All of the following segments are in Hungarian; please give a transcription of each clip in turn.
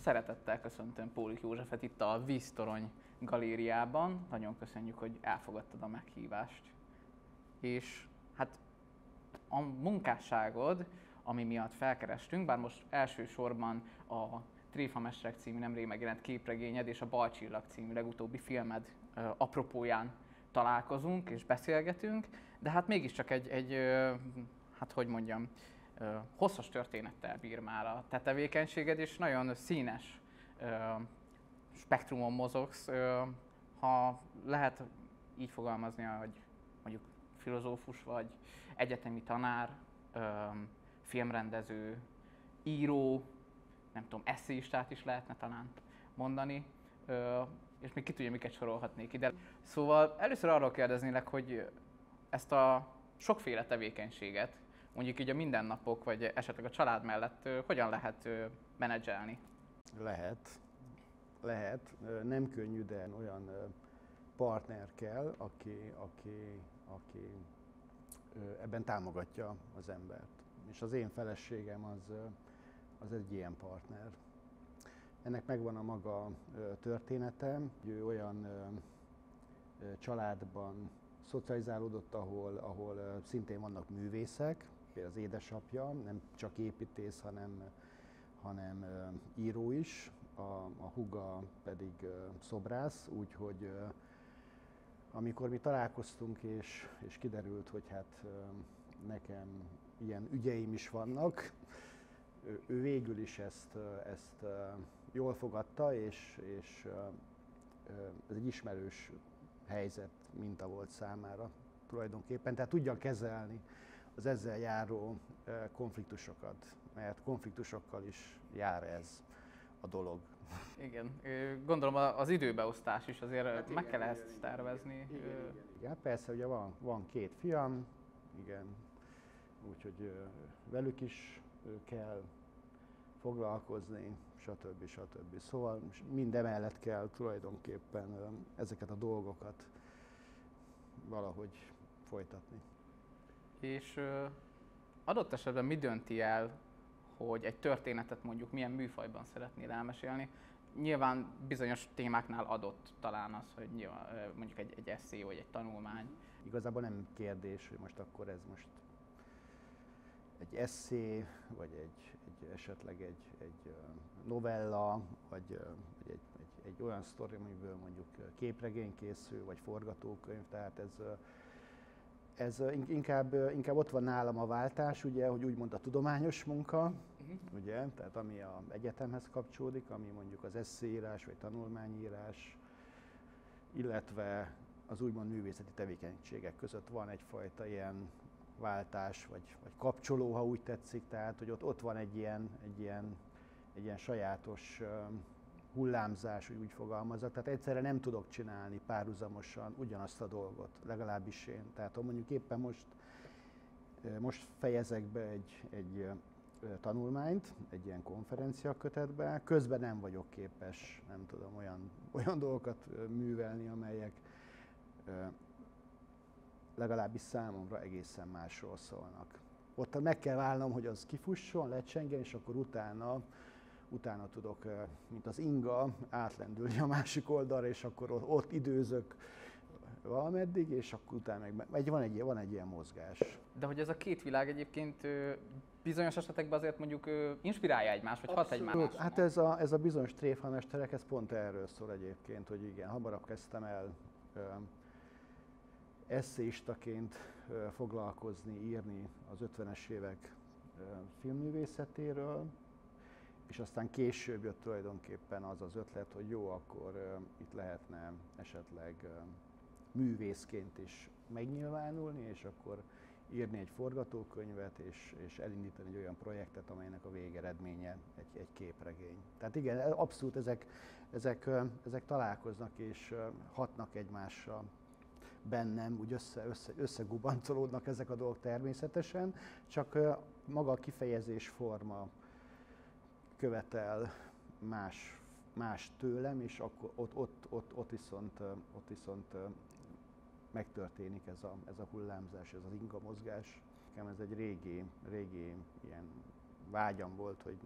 Szeretettel köszöntöm Pólik Józsefet itt a Víztorony galériában. Nagyon köszönjük, hogy elfogadtad a meghívást. És hát a munkásságod, ami miatt felkerestünk, bár most elsősorban a Tréfamesterek című nemrég megjelent képregényed és a Balcsillag című legutóbbi filmed apropóján találkozunk és beszélgetünk, de hát mégiscsak hát hogy mondjam, hosszas történettel bír már a te tevékenységed, és nagyon színes spektrumon mozogsz. Ha lehet így fogalmazni, hogy mondjuk filozófus vagy, egyetemi tanár, filmrendező, író, nem tudom, esszéistát is lehetne talán mondani, és még ki tudja, miket sorolhatnék ide. Szóval először arról kérdeznélek, hogy ezt a sokféle tevékenységet, mondjuk így a mindennapok, vagy esetleg a család mellett hogyan lehet menedzselni? Lehet. Nem könnyű, de olyan partner kell, aki ebben támogatja az embert. És az én feleségem az egy ilyen partner. Ennek megvan a maga története. Ő olyan családban szocializálódott, ahol szintén vannak művészek, például az édesapja nem csak építész, hanem író is, a húga pedig szobrász, úgyhogy amikor mi találkoztunk és kiderült, hogy hát nekem ilyen ügyeim is vannak, ő végül is ezt jól fogadta, és ez egy ismerős helyzet, minta volt számára tulajdonképpen. Tehát tudja kezelni az ezzel járó konfliktusokat, mert konfliktusokkal is jár ez a dolog. Igen, gondolom az időbeosztás is azért hát meg kell ezt tervezni. Igen, persze, ugye van két fiam, igen, úgyhogy velük is kell foglalkozni, stb. Szóval mindemellett kell tulajdonképpen ezeket a dolgokat valahogy folytatni. És adott esetben mi dönti el, hogy egy történetet mondjuk milyen műfajban szeretnél elmesélni? Nyilván bizonyos témáknál adott talán az, hogy nyilván, mondjuk egy esszé vagy egy tanulmány. Igazából nem kérdés, hogy most akkor ez most egy esszé, vagy esetleg egy novella, vagy egy olyan sztori, amiből mondjuk képregény készül, vagy forgatókönyv, tehát ez inkább ott van nálam a váltás, ugye, hogy úgymond a tudományos munka, ugye, tehát ami az egyetemhez kapcsolódik, ami mondjuk az esszéírás vagy tanulmányírás, illetve az úgymond művészeti tevékenységek között van egyfajta ilyen váltás, vagy kapcsoló, ha úgy tetszik, tehát hogy ott van egy ilyen sajátos hullámzás, hogy úgy fogalmazok. Tehát egyszerre nem tudok csinálni párhuzamosan ugyanazt a dolgot, legalábbis én. Tehát ha mondjuk éppen most fejezek be egy tanulmányt, egy ilyen konferenciakötetbe, közben nem vagyok képes, nem tudom, olyan dolgokat művelni, amelyek legalábbis számomra egészen másról szólnak. Ott meg kell válnom, hogy az kifusson, lecsengjen, és akkor utána tudok, mint az inga, átlendülni a másik oldalra, és akkor ott időzök valameddig, és akkor utána van egy ilyen mozgás. De hogy ez a két világ egyébként bizonyos esetekben azért mondjuk inspirálja egymást, vagy hat egymásra? Hát ez a bizonyos tréfamesterek, ez pont erről szól egyébként, hogy igen, hamarabb kezdtem el esszéistaként foglalkozni, írni az 50-es évek filmművészetéről, és aztán később jött tulajdonképpen az ötlet, hogy jó, akkor itt lehetne esetleg művészként is megnyilvánulni, és akkor írni egy forgatókönyvet, és elindítani egy olyan projektet, amelynek a végeredménye egy képregény. Tehát igen, abszolút ezek találkoznak és hatnak egymásra bennem, úgy összegubancolódnak ezek a dolgok természetesen, csak maga a kifejezés forma követel más tőlem, és akkor ott viszont megtörténik ez a hullámzás, ez az inga mozgás. Nekem ez egy régi ilyen vágyam volt, hogy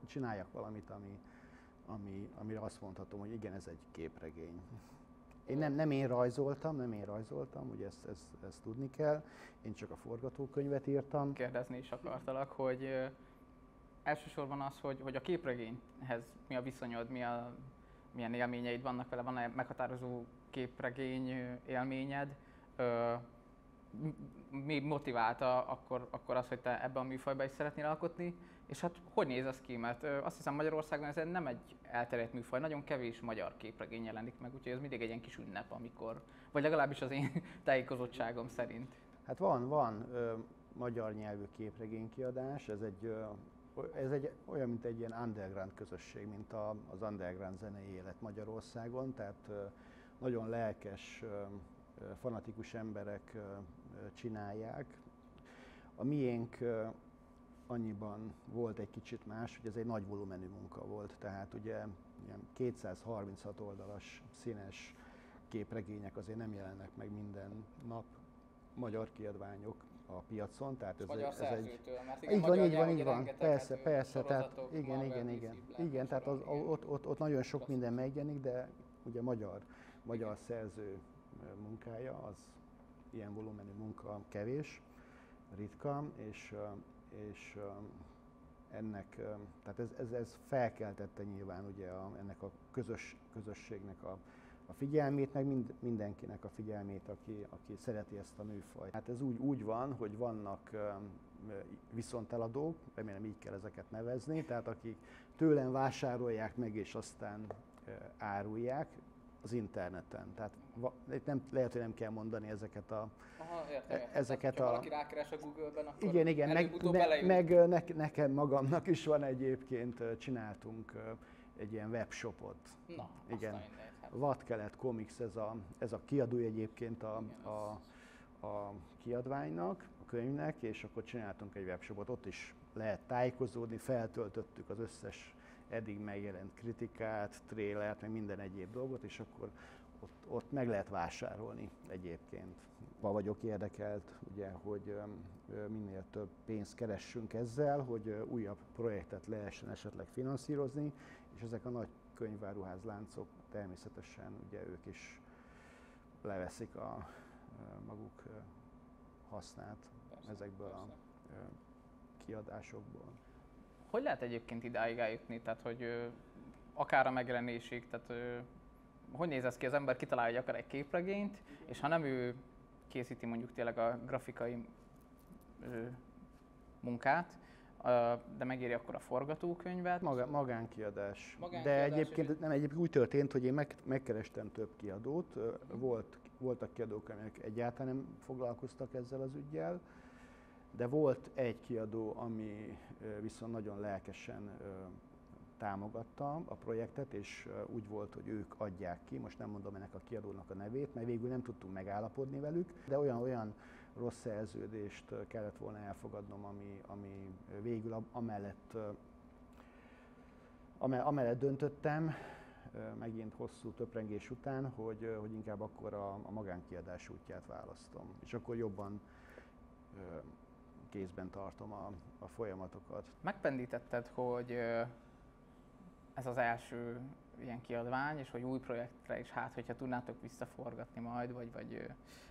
csináljak valamit, amire azt mondhatom, hogy igen, ez egy képregény. Nem én rajzoltam, ugye ezt tudni kell, én csak a forgatókönyvet írtam. Kérdezni is akartalak, hogy elsősorban az, hogy a képregényhez mi a viszonyod, milyen élményeid vannak vele, van-e meghatározó képregény élményed? Mi motiválta akkor az, hogy te ebben a műfajban is szeretnél alkotni? És hát hogy néz ez ki? Mert azt hiszem Magyarországon ez nem egy elterjedt műfaj, nagyon kevés magyar képregény jelenik meg, úgyhogy ez mindig egy ilyen kis ünnep, amikor, vagy legalábbis az én tájékozottságom szerint. Hát van magyar nyelvű képregénykiadás, ez egy olyan, mint egy ilyen underground közösség, mint az underground zenei élet Magyarországon, tehát nagyon lelkes, fanatikus emberek csinálják. A miénk annyiban volt egy kicsit más, hogy ez egy nagy volumenű munka volt, tehát ugye ilyen 236 oldalas színes képregények azért nem jelennek meg minden nap magyar kiadványok a piacon, tehát ez egy... Így van, persze, tehát igen, tehát ott nagyon sok minden megjelenik, de ugye magyar szerző munkája, az ilyen volumenű munka kevés, ritka, és ennek, tehát ez felkeltette nyilván ugye ennek a közösségnek a figyelmét, meg mindenkinek a figyelmét, aki szereti ezt a műfajt. Hát ez úgy van, hogy vannak viszonteladók, remélem így kell ezeket nevezni, tehát akik tőlem vásárolják meg és aztán árulják az interneten. Tehát lehet, hogy nem kell mondani ezeket a... Aha, értem. Ha valaki rákeres a Google-ben, akkor igen, nekem magamnak is van egyébként, csináltunk egy ilyen webshopot. Na, igen. Vadkelet Comics, ez a kiadója egyébként a kiadványnak, a könyvnek, és akkor csináltunk egy webshopot, ott is lehet tájékozódni, feltöltöttük az összes eddig megjelent kritikát, trélert, meg minden egyéb dolgot, és akkor ott meg lehet vásárolni egyébként. Vagyok érdekelt, ugye, hogy minél több pénzt keressünk ezzel, hogy újabb projektet lehessen esetleg finanszírozni, és ezek a nagy könyváruházláncok természetesen ugye ők is leveszik a maguk hasznát ezekből a kiadásokból. Hogy lehet egyébként idáig eljutni, tehát hogy akár a megjelenésig, tehát hogy néz ez ki, az ember kitalálja, hogy akar egy képregényt, és ha nem ő készíti mondjuk tényleg a grafikai munkát, de megéri akkor a forgatókönyvet. Magánkiadás. De egyébként úgy történt, hogy én megkerestem több kiadót, voltak kiadók, amelyek egyáltalán nem foglalkoztak ezzel az üggyel, de volt egy kiadó, ami viszont nagyon lelkesen támogatta a projektet, és úgy volt, hogy ők adják ki, most nem mondom ennek a kiadónak a nevét, mert végül nem tudtunk megállapodni velük, de olyan rossz szerződést kellett volna elfogadnom, ami végül amellett döntöttem, megint hosszú töprengés után, hogy inkább akkor a magánkiadás útját választom, és akkor jobban kézben tartom a folyamatokat. Megpendítetted, hogy ez az első ilyen kiadvány, és hogy új projektre is, hát hogyha tudnátok visszaforgatni majd, vagy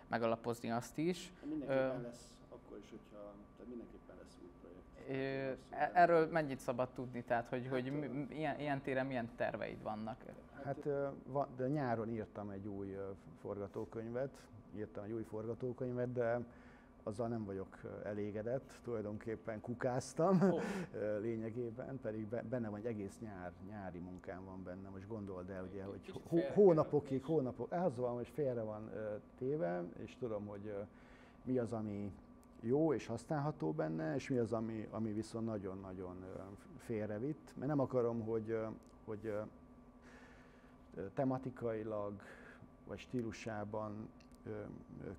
megalapozni azt is. Mindenképpen lesz akkor is, hogyha mindenképpen lesz új projekt. Erről mennyit szabad tudni, tehát hogy ilyen téren milyen terveid vannak? Hát de nyáron írtam egy új forgatókönyvet, de azzal nem vagyok elégedett, tulajdonképpen kukáztam lényegében, pedig benne van egy egész nyári munkám van benne, most gondold el, ugye, hogy hónapokig, az van, hogy félre van téve, és tudom, hogy mi az, ami jó és használható benne, és mi az, ami viszont nagyon-nagyon félrevitt, mert nem akarom, hogy tematikailag vagy stílusában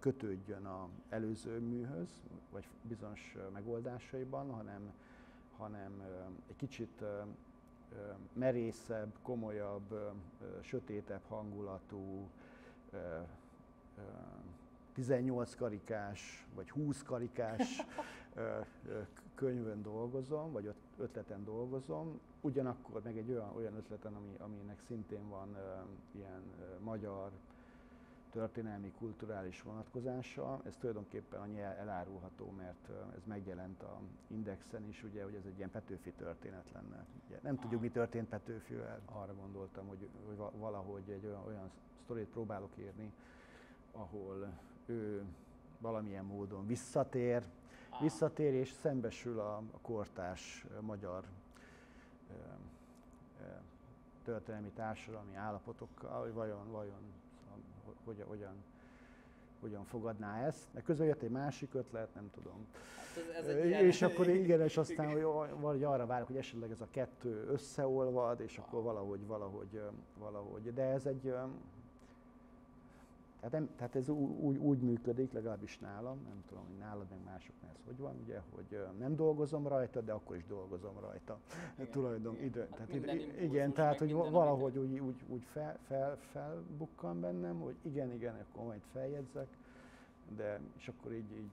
kötődjön az előző műhöz, vagy bizonyos megoldásaiban, hanem egy kicsit merészebb, komolyabb, sötétebb hangulatú, 18 karikás vagy 20 karikás könyvön dolgozom, vagy ötleten dolgozom, ugyanakkor meg egy olyan ötleten, aminek szintén van ilyen magyar történelmi, kulturális vonatkozása. Ez tulajdonképpen annyi elárulható, mert ez megjelent a Indexen is, ugye, hogy ez egy ilyen Petőfi történet lenne. Ugye, nem tudjuk, mi történt Petőfivel. Arra gondoltam, hogy valahogy egy olyan sztorit próbálok írni, ahol ő valamilyen módon visszatér és szembesül a kortárs magyar történelmi társadalmi állapotokkal, hogy vajon hogyan fogadná ezt. De közben jött egy másik ötlet, nem tudom. Hát és akkor igen, és aztán hogy arra várok, hogy esetleg ez a kettő összeolvad, és akkor valahogy. De ez egy... Tehát ez úgy működik, legalábbis nálam, nem tudom, hogy nálad meg másoknál ez hogy van, ugye, hogy nem dolgozom rajta, de akkor is dolgozom rajta. Tehát hogy valahogy úgy felbukkan bennem, hogy igen, akkor majd feljegyzek, és akkor így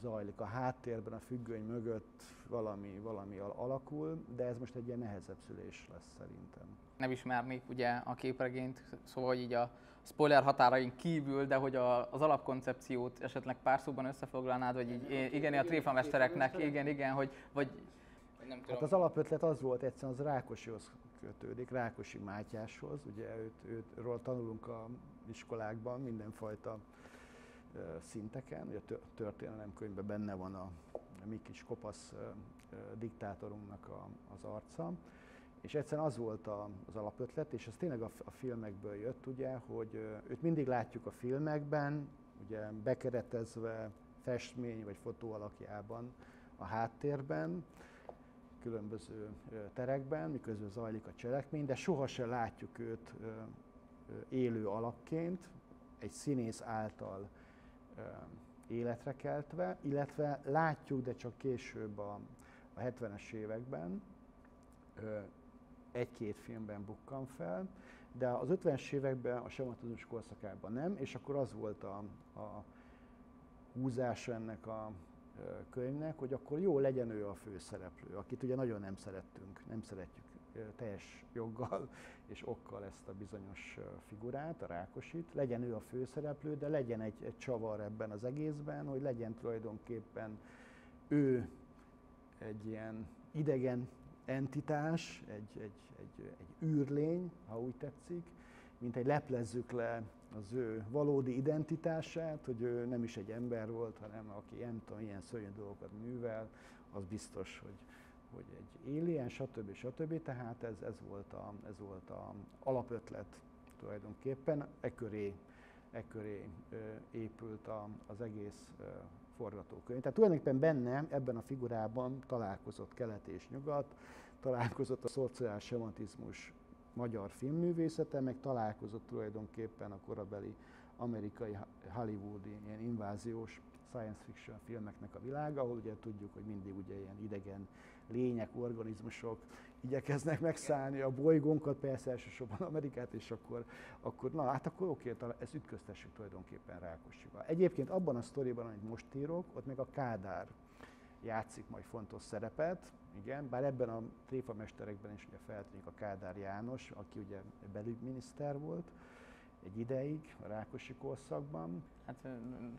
zajlik a háttérben, a függöny mögött valami alakul, de ez most egy ilyen nehezebb szülés lesz szerintem. Nem ismernék ugye a képregényt, szóval hogy így a spoiler határain kívül, de hogy az alapkoncepciót esetleg pár szóban összefoglalnád, vagy így igen, a tréfamestereknek, igen, hogy vagy nem tudom. Hát az alapötlet az volt, egyszerűen az Rákosihoz kötődik, Rákosi Mátyáshoz, ugye őről tanulunk a iskolákban mindenfajta szinteken, ugye a történelemkönyvben benne van a mi kis kopasz diktátorunknak az arca, és egyszerűen az volt az alapötlet, és ez tényleg a filmekből jött, ugye, hogy őt mindig látjuk a filmekben, ugye bekeretezve festmény vagy fotó alakjában a háttérben, különböző terekben, miközben zajlik a cselekmény, de sohasem látjuk őt élő alakként, egy színész által életre keltve, illetve látjuk, de csak később a 70-es években, egy-két filmben bukkan fel, de az 50-es években a sematizmus korszakában nem, és akkor az volt a húzása ennek a könyvnek, hogy akkor jó, legyen ő a főszereplő, akit ugye nagyon nem szeretjük teljes joggal és okkal ezt a bizonyos figurát, a Rákosit, legyen ő a főszereplő, de legyen egy csavar ebben az egészben, hogy legyen tulajdonképpen ő egy ilyen idegen entitás, egy űrlény, ha úgy tetszik, mint egy leplezzük le az ő valódi identitását, hogy ő nem is egy ember volt, hanem aki nem tudom, ilyen szörnyű dolgokat művel, az biztos, hogy egy alien, stb. Tehát ez volt a alapötlet tulajdonképpen, ekköré épült az egész forgatókönyv. Tehát tulajdonképpen benne, ebben a figurában találkozott kelet és nyugat, találkozott a szociális sematizmus magyar filmművészete, meg találkozott tulajdonképpen a korabeli amerikai hollywoodi ilyen inváziós science fiction filmeknek a világa, ahol ugye tudjuk, hogy mindig ugye ilyen idegen lények, organizmusok igyekeznek megszállni a bolygónkat, persze elsősorban Amerikát, és akkor oké, ezt ütköztessük tulajdonképpen Rákosival. Egyébként abban a sztoriban, amit most írok, ott még a Kádár játszik majd fontos szerepet, igen, bár ebben a tréfamesterekben is ugye feltűnik a Kádár János, aki ugye belügyminiszter volt egy ideig a Rákosi korszakban. Hát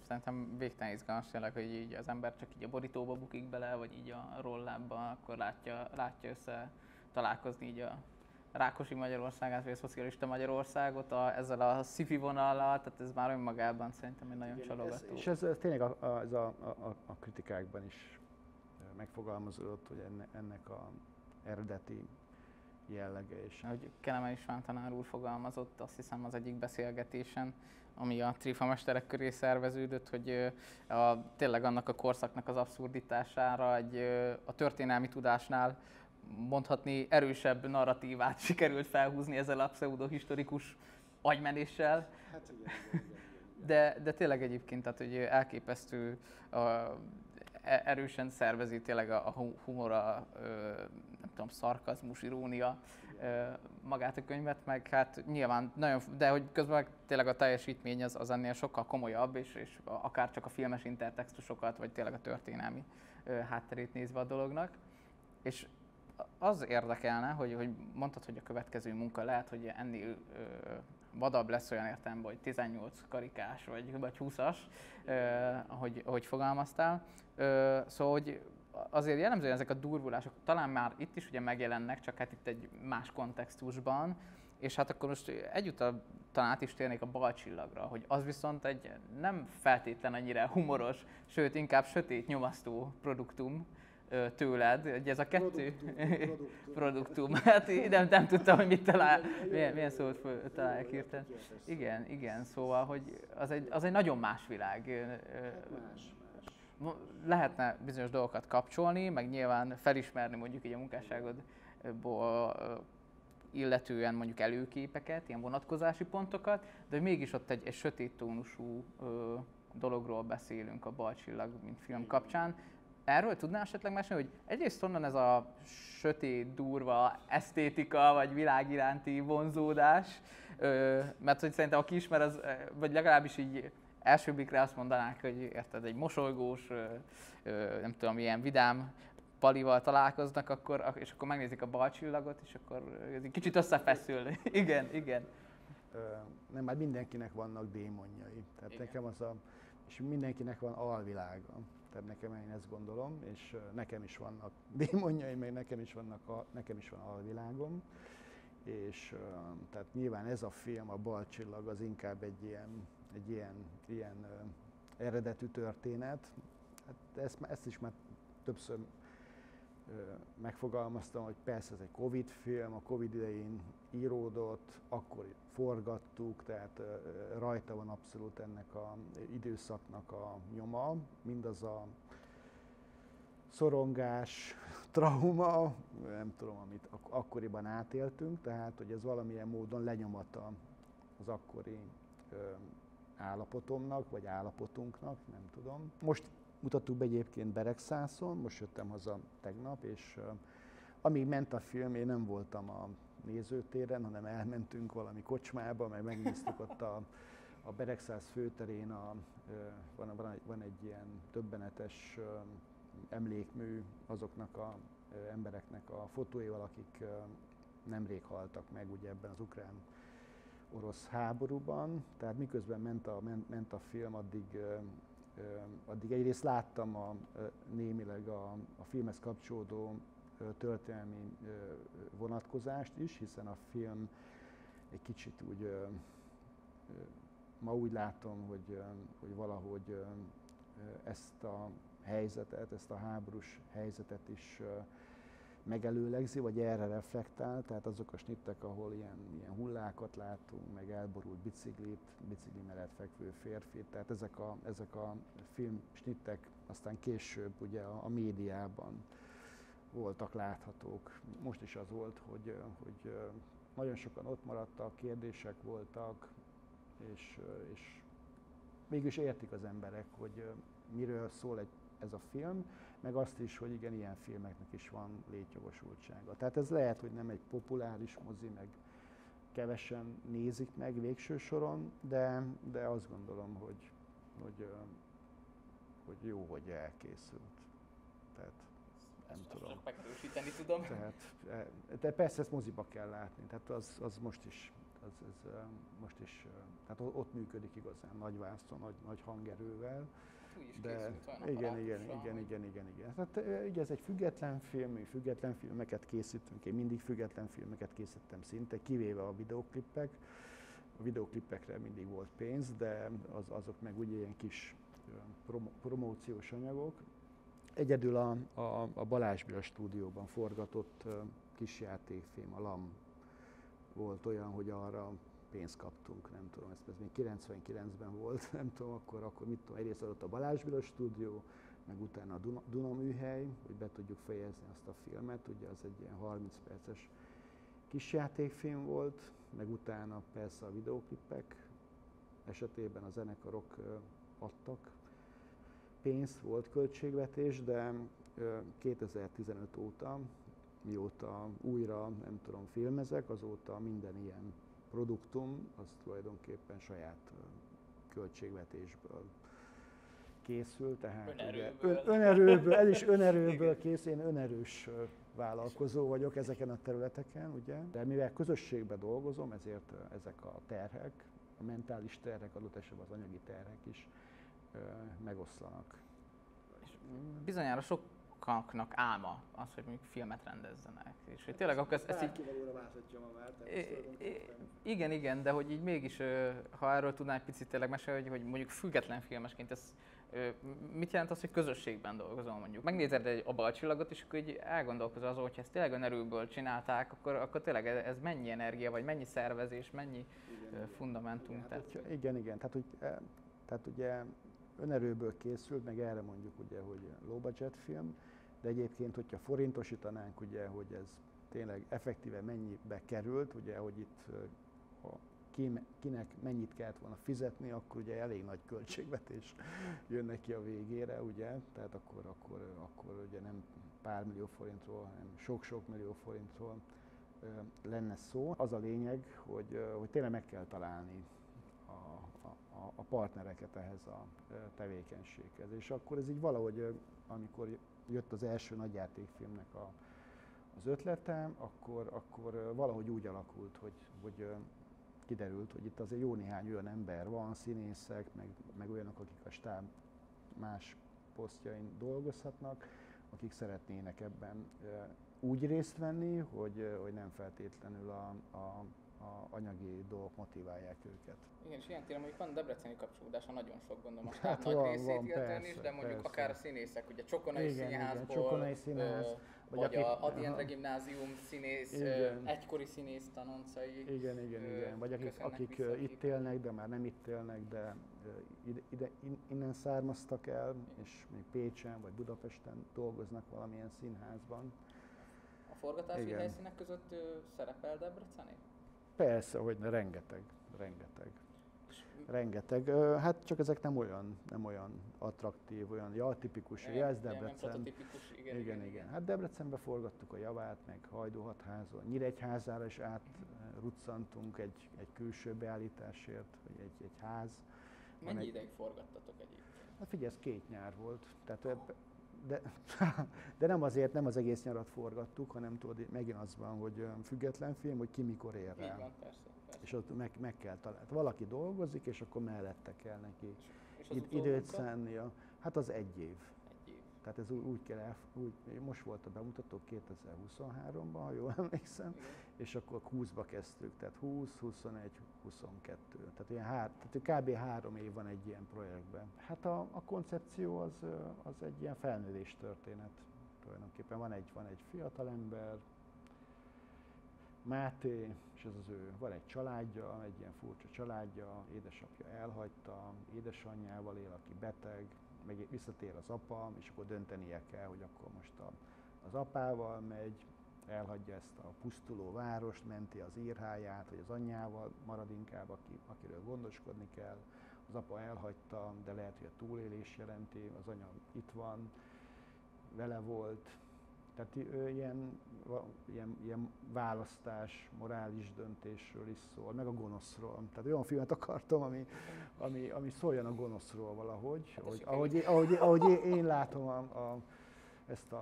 szerintem végtelen izgalmas tényleg, hogy így az ember csak így a borítóba bukik bele, vagy így a rollába, akkor látja össze találkozni így a Rákosi Magyarországát, vagy a szocialista Magyarországot ezzel a sci-fi vonallal, tehát ez már önmagában szerintem egy nagyon csalogató. És ez tényleg a kritikákban is megfogalmazódott, hogy ennek a eredeti jellege is. Ahogy Kelemen István tanár úr fogalmazott, azt hiszem az egyik beszélgetésen, ami a tréfamesterek köré szerveződött, hogy tényleg annak a korszaknak az abszurditására a történelmi tudásnál mondhatni erősebb narratívát sikerült felhúzni ezzel a pseudohistorikus agymenéssel. Hát De tényleg egyébként, tehát hogy elképesztő erősen szervezi tényleg a humor, nem tudom, szarkazmus, irónia magát a könyvet, meg hát nyilván nagyon, de hogy közben meg tényleg a teljesítmény az ennél sokkal komolyabb, és akár csak a filmes intertextusokat, vagy tényleg a történelmi hátterét nézve a dolognak. És az érdekelne, hogy mondtad, hogy a következő munka lehet, hogy ennél vadabb lesz olyan értelemben, hogy 18 karikás vagy 20-as, ahogy fogalmaztál. Szóval, hogy azért jellemzően ezek a durvulások talán már itt is ugye megjelennek, csak hát itt egy más kontextusban, és hát akkor most egyúttal talán át is térnék a Balcsillagra, hogy az viszont egy nem feltétlen annyira humoros, sőt inkább sötét, nyomasztó produktum tőled, hogy ez a kettő... Produktum. Hát nem tudtam, hogy mit talál, milyen szót találják hirtelen. Igen, szóval, hogy az egy nagyon más világ. Lehetne bizonyos dolgokat kapcsolni, meg nyilván felismerni mondjuk így a munkásságodból illetően mondjuk előképeket, ilyen vonatkozási pontokat, de hogy mégis ott egy sötét tónusú dologról beszélünk a Balcsillag, mint film kapcsán. Erről tudnál esetleg mesélni, hogy egyrészt honnan ez a sötét, durva esztétika, vagy világ iránti vonzódás, mert hogy szerintem aki ismer, az, vagy legalábbis így első blikre azt mondanák, hogy érted, egy mosolygós, nem tudom, ilyen vidám palival találkoznak, és akkor megnézik a Balcsillagot, és akkor ez egy kicsit összefeszül. Igen. Nem, már mindenkinek vannak démonjai. Tehát igen. Nekem és mindenkinek van alvilága. Tehát nekem én ezt gondolom, és nekem is vannak démonjaim, meg nekem is van alvilágom. És tehát nyilván ez a film, a Balcsillag, az inkább egy ilyen eredetű történet. Hát ezt is már többször megfogalmaztam, hogy persze ez egy Covid film, a Covid idején íródott, akkor forgattuk, tehát rajta van abszolút ennek az időszaknak a nyoma, mindaz a szorongás, trauma, nem tudom, amit akkoriban átéltünk, tehát hogy ez valamilyen módon lenyomata az akkori állapotomnak, vagy állapotunknak, nem tudom. Most mutattuk be egyébként Beregszászon, most jöttem haza tegnap, és amíg ment a film, én nem voltam a nézőtéren, hanem elmentünk valami kocsmába, meg megnéztük ott a Beregszász főterén, van egy ilyen döbbenetes emlékmű azoknak az embereknek a fotóival, akik nemrég haltak meg ugye ebben az ukrán-orosz háborúban. Tehát miközben ment a film, addig egyrészt láttam némileg a filmhez kapcsolódó történelmi vonatkozást is, hiszen a film egy kicsit ma úgy látom, hogy valahogy ezt a helyzetet, ezt a háborús helyzetet is megelőlegzi, vagy erre reflektál, tehát azok a snittek, ahol ilyen hullákat látunk, meg elborult bicikli mellett fekvő férfit, tehát ezek a film snittek aztán később ugye a médiában voltak láthatók. Most is az volt, hogy nagyon sokan ott maradtak, kérdések voltak, és mégis értik az emberek, hogy miről szól ez a film, meg azt is, hogy igen, ilyen filmeknek is van létjogosultsága. Tehát ez lehet, hogy nem egy populáris mozi, meg kevesen nézik meg végső soron, de azt gondolom, hogy jó, hogy elkészült. Tehát nem tudom. Csak megerősíteni tudom. De persze ezt moziba kell látni, tehát az most is, tehát ott működik igazán nagy vászon, nagy hangerővel. De igen. Tehát ugye ez egy független film, mi független filmeket készítünk, én mindig független filmeket készítettem szinte, kivéve a videóklipek. A videóklipekre mindig volt pénz, de azok meg ugye ilyen kis promóciós anyagok. Egyedül a Balázs Béla stúdióban forgatott kisjátékfilm, a LAM volt olyan, hogy arra pénzt kaptunk, nem tudom, ez még 99-ben volt, nem tudom, akkor mit tudom, egyrészt adott a Balázs Béla stúdió, meg utána a Duna műhely, hogy be tudjuk fejezni azt a filmet, ugye az egy ilyen 30 perces kisjátékfilm volt, meg utána persze a videóklipek esetében a zenekarok adtak pénzt, volt költségvetés, de 2015 óta mióta újra, nem tudom, filmezek, azóta minden ilyen produktum, az tulajdonképpen saját költségvetésből készül, tehát önerőből, ez is önerőből készül, én önerős vállalkozó vagyok ezeken a területeken, ugye? De mivel közösségben dolgozom, ezért ezek a terhek, a mentális terhek, adott esetben az anyagi terhek is megoszlanak. És bizonyára sokaknak álma az, hogy mondjuk filmet rendezzenek. És hogy tényleg akkor ezt így... válthatja magát. Igen, de hogy így mégis, ha erről tudnál egy picit tényleg mesélni, hogy mondjuk független filmesként ez mit jelent az, hogy közösségben dolgozol mondjuk? Megnézed a Balcsillagot, és akkor így elgondolkozol azon, hogy ezt tényleg önerőből csinálták, akkor tényleg ez mennyi energia, vagy mennyi szervezés, mennyi fundamentum? Igen. Tehát ugye önerőből készült, meg erre mondjuk ugye, hogy low budget film, de egyébként, hogyha forintosítanánk, ugye, hogy ez tényleg effektíve mennyibe került, ugye, hogy itt kinek mennyit kellett volna fizetni, akkor ugye elég nagy költségvetés jön neki a végére, ugye, tehát akkor ugye nem pár millió forintról, hanem sok-sok millió forintról lenne szó. Az a lényeg, hogy tényleg meg kell találni a partnereket ehhez a tevékenységhez. És akkor ez így valahogy, amikor jött az első nagyjátékfilmnek az ötletem, akkor valahogy úgy alakult, hogy kiderült, hogy itt azért jó néhány olyan ember van, színészek, meg olyanok, akik a stáb más posztjain dolgozhatnak, akik szeretnének ebben úgy részt venni, hogy nem feltétlenül a anyagi dolgok motiválják őket. Igen, és ilyen téren mondjuk van debreceni kapcsolódása nagyon sok, gondolom, a stáb nagy részét illetően is, de mondjuk persze. Akár a színészek, ugye Csokonai Színházból, Csokonai Színház, vagy a Ady Endre Gimnázium színész, egykori színész tanoncai. Igen. Vagy akik itt élnek, de már nem itt élnek, de innen származtak el, és még Pécsen vagy Budapesten dolgoznak valamilyen színházban. A forgatási helyszínek között szerepel Debreceni? Persze, hogy rengeteg. Hát csak ezek nem olyan attraktív, olyan tipikus, ez Debrecen. Igen. Hát Debrecenbe forgattuk a Javát, meg Hajdúhatházon, Nyíregyházára is átruccantunk egy külső beállításért, vagy egy ház. Mennyi ideig forgattatok egyébként? Hát figyelj, ez 2 nyár volt. Tehát, de nem az egész nyarat forgattuk, hanem tudod, megint az van, hogy független film, hogy ki mikor ér rá. Így van, persze. És ott meg kell találni. Valaki dolgozik, és akkor mellette kell neki és időt szánnia. Hát az 1 év. 1 év. Tehát ez úgy kell, most volt a bemutató 2023-ban, ha jól emlékszem, igen. És akkor 20-ba kezdtük, tehát 20, 21, 22. Tehát kb. 3 év van egy ilyen projektben. Hát a koncepció az egy ilyen felnővés történet. Tulajdonképpen van egy fiatalember, Máté, és ez az ő, van egy családja, egy ilyen furcsa családja, édesapja elhagyta, édesanyjával él, aki beteg, meg visszatér az apa, és akkor döntenie kell, hogy akkor most az apával megy, elhagyja ezt a pusztuló várost, menti az írháját, vagy az anyjával marad inkább, akiről gondoskodni kell. Az apa elhagyta, de lehet, hogy a túlélés jelenti, az anya itt van, vele volt. Tehát ilyen választás, morális döntésről is szól, meg a gonoszról. Tehát olyan filmet akartam, ami szóljon a gonoszról valahogy, ahogy én látom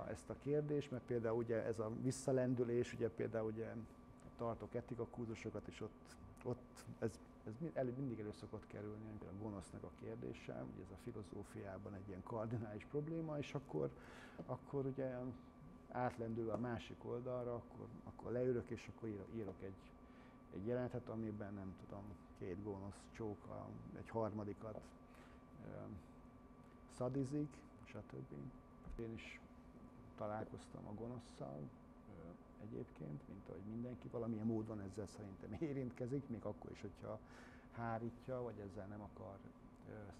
ezt a kérdést, mert például ugye ez a visszalendülés, ugye például ugye tartok etikakurzusokat, és ott ez mindig elő szokott kerülni, a gonosznak a kérdése, ugye ez a filozófiában egy ilyen kardinális probléma, és akkor ugye átlendül a másik oldalra, akkor leülök, és akkor írok egy jelenetet, amiben nem tudom, 2 gonosz csóka, egy harmadikat szadizik, stb. Én is találkoztam a gonoszszal egyébként, mint ahogy mindenki, valamilyen módon ezzel szerintem érintkezik, még akkor is, hogyha hárítja, vagy ezzel nem akar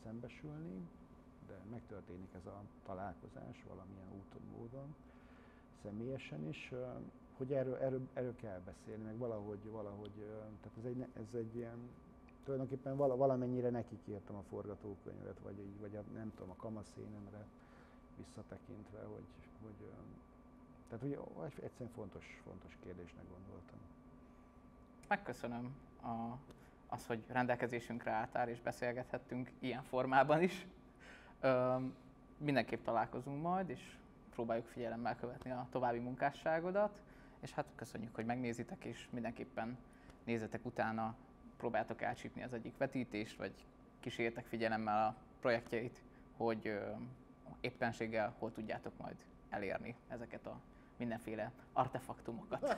szembesülni, de megtörténik ez a találkozás valamilyen úton, módon, személyesen is, hogy erről kell beszélni, meg valahogy tehát ez egy ilyen, tulajdonképpen valamennyire nekik írtam a forgatókönyvet, vagy nem tudom, a kamaszénemre visszatekintve, hogy Tehát ugye egyszerűen fontos kérdésnek gondoltam. Megköszönöm az, hogy rendelkezésünkre álltál és beszélgethettünk ilyen formában is. Mindenképp találkozunk majd, és próbáljuk figyelemmel követni a további munkásságodat, és hát köszönjük, hogy megnézitek, és mindenképpen nézzetek utána, próbáltok elcsípni az egyik vetítést, vagy kísérjetek figyelemmel a projektjeit, hogy éppenséggel hol tudjátok majd elérni ezeket a mindenféle artefaktumokat.